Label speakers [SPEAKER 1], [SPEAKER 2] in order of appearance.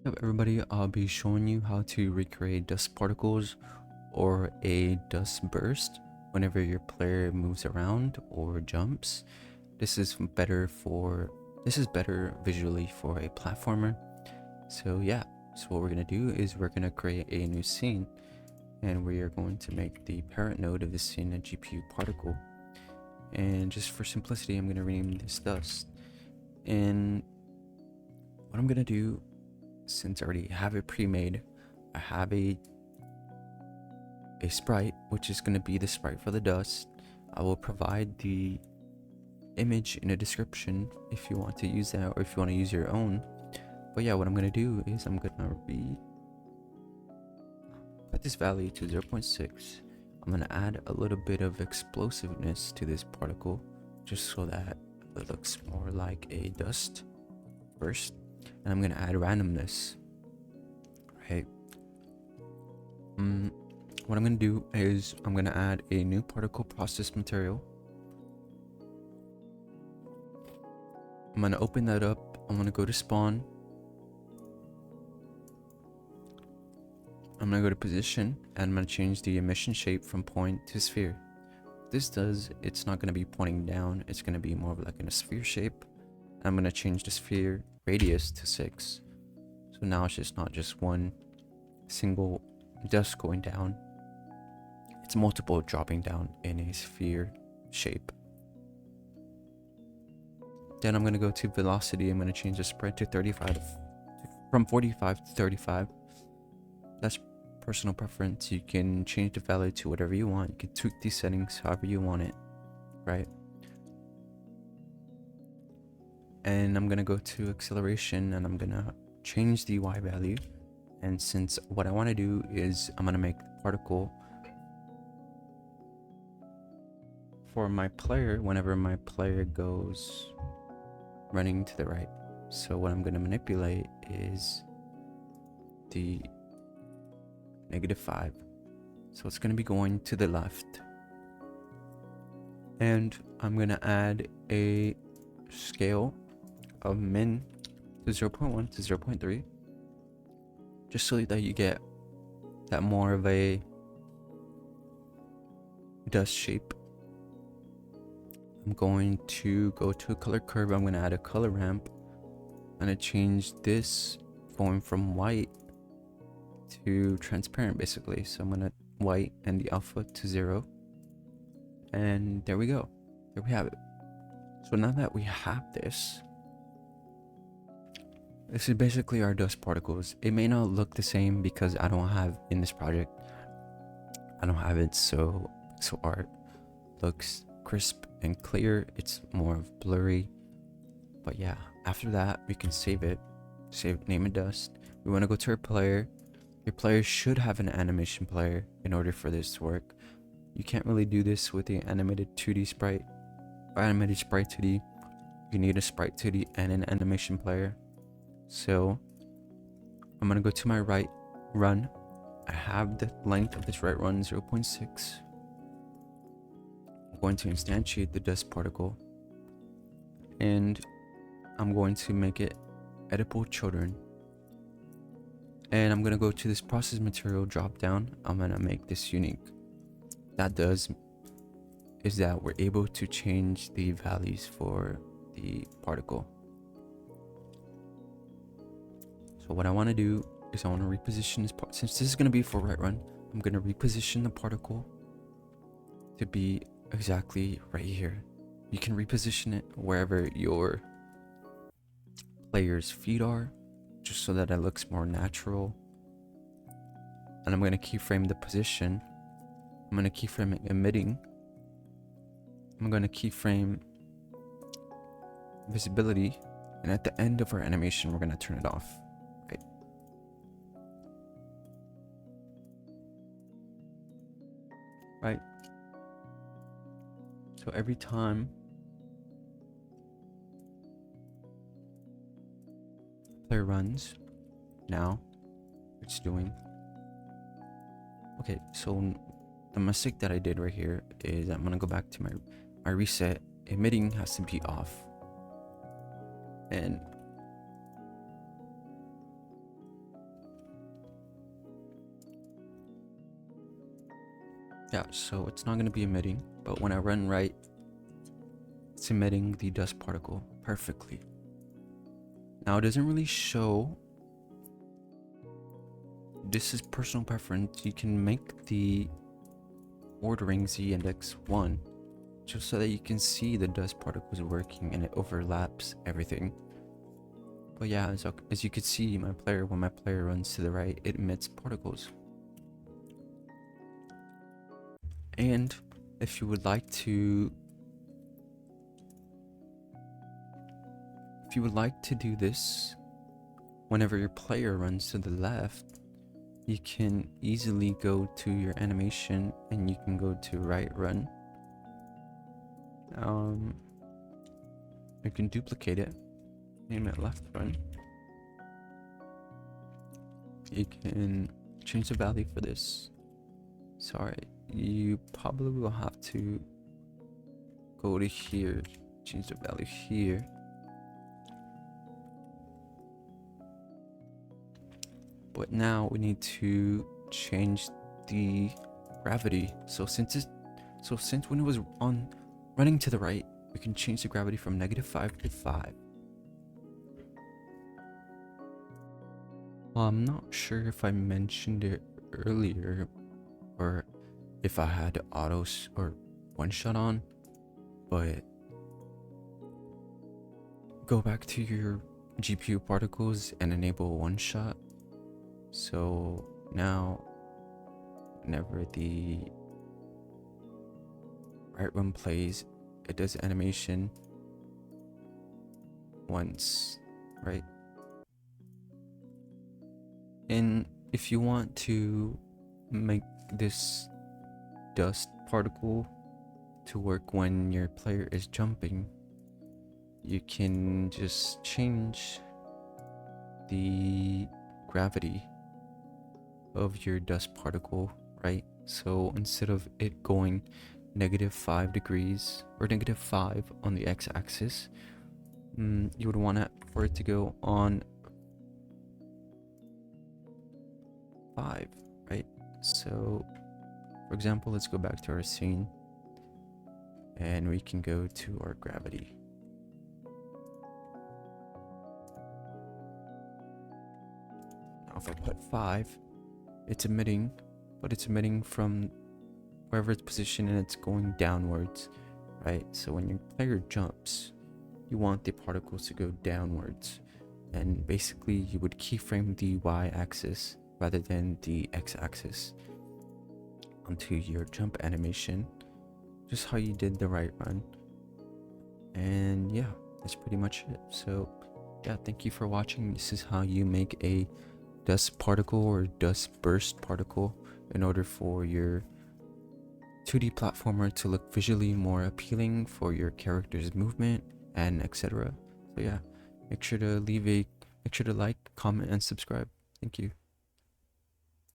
[SPEAKER 1] Up everybody, I'll be showing you how to recreate dust particles or a dust burst whenever your player moves around or jumps. This is better visually for a platformer. So yeah, so what we're gonna do is we're gonna create a new scene, and we are going to make the parent node of the scene a GPU particle. And just for simplicity, I'm gonna rename this dust. And what I'm gonna do, since I already have it pre-made, I have a sprite, which is going to be the sprite for the dust. I will provide the image in the description if you want to use that, or if you want to use your own. But yeah, what I'm going to do is I'm going to put this value to 0.6. I'm going to add a little bit of explosiveness to this particle, just so that it looks more like a dust burst. And I'm going to add randomness, right? What I'm going to do is I'm going to add a new particle process material. I'm going to open that up. I'm going to go to spawn. I'm going to go to position, and I'm going to change the emission shape from point to sphere. What this does, it's not going to be pointing down. It's going to be more of like in a sphere shape. I'm going to change the sphere radius to 6. So now it's just not just one single dust going down. It's multiple dropping down in a sphere shape. Then I'm going to go to velocity. I'm going to change the spread to 35, from 45 to 35. That's personal preference. You can change the value to whatever you want. You can tweak these settings however you want it, right? And I'm going to go to acceleration, and I'm going to change the Y value. And since what I want to do is I'm going to make the particle for my player whenever my player goes running to the right. So what I'm going to manipulate is the -5. So it's going to be going to the left. And I'm going to add a scale of min to 0.1 to 0.3, just so that you get that more of a dust shape. I'm going to go to a color curve. I'm going to add a color ramp. I'm going to change this going from white to transparent, basically. So I'm going to white and the alpha to 0. And there we go. There we have it. So now that we have this is basically our dust particles. It may not look the same because I don't have in this project, I don't have it so pixel art looks crisp and clear. It's more of blurry. But yeah, after that we can save it, name it dust. We want to go to our player. Your player should have an animation player in order for this to work. You can't really do this with the animated 2D sprite or animated sprite 2D. You need a sprite 2D and an animation player. So I'm gonna go to my right run. I have the length of this right run 0.6. I'm going to instantiate the dust particle, and I'm going to make it editable children. And I'm gonna go to this process material drop down. I'm gonna make this unique. That does is that we're able to change the values for the particle. So what I want to do is I want to reposition this part. Since this is going to be for right run, I'm going to reposition the particle to be exactly right here. You can reposition it wherever your player's feet are, just so that it looks more natural. And I'm going to keyframe the position. I'm going to keyframe emitting. I'm going to keyframe visibility. And at the end of our animation, we're going to turn it off. Right. So every time the player runs, now it's doing. Okay, so the mistake that I did right here is I'm gonna go back to my reset. Emitting has to be off, and Yeah, so it's not going to be emitting, but when I run right, it's emitting the dust particle perfectly. Now it doesn't really show. This is personal preference. You can make the ordering z index 1 just so that you can see the dust particles working and it overlaps everything. But yeah, as you can see, when my player runs to the right, it emits particles. And if you would like to do this, whenever your player runs to the left, you can easily go to your animation and you can go to right run. You can duplicate it, name it left run. You can change the value for this. Sorry, you probably will have to go to here, change the value here. But now we need to change the gravity. So since when it was running to the right, we can change the gravity from -5 to 5. Well, I'm not sure if I mentioned it earlier or if I had auto or one shot on, but go back to your GPU particles and enable one shot. So now whenever the right one plays, it does animation once, right? And if you want to make this dust particle to work when your player is jumping, you can just change the gravity of your dust particle, right? So instead of it going -5 degrees or -5 on the x-axis, you would want for it to go on 5, right? So for example, let's go back to our scene and we can go to our gravity. Now if I put 5, it's emitting, but it's emitting from wherever it's positioned and it's going downwards, right? So when your player jumps, you want the particles to go downwards, and basically you would keyframe the y-axis rather than the x-axis onto your jump animation, just how you did the right run. And yeah, that's pretty much it. So yeah, thank you for watching. This is how you make a dust particle or dust burst particle in order for your 2D platformer to look visually more appealing for your character's movement and etc. So yeah, make sure to like, comment, and subscribe. Thank you.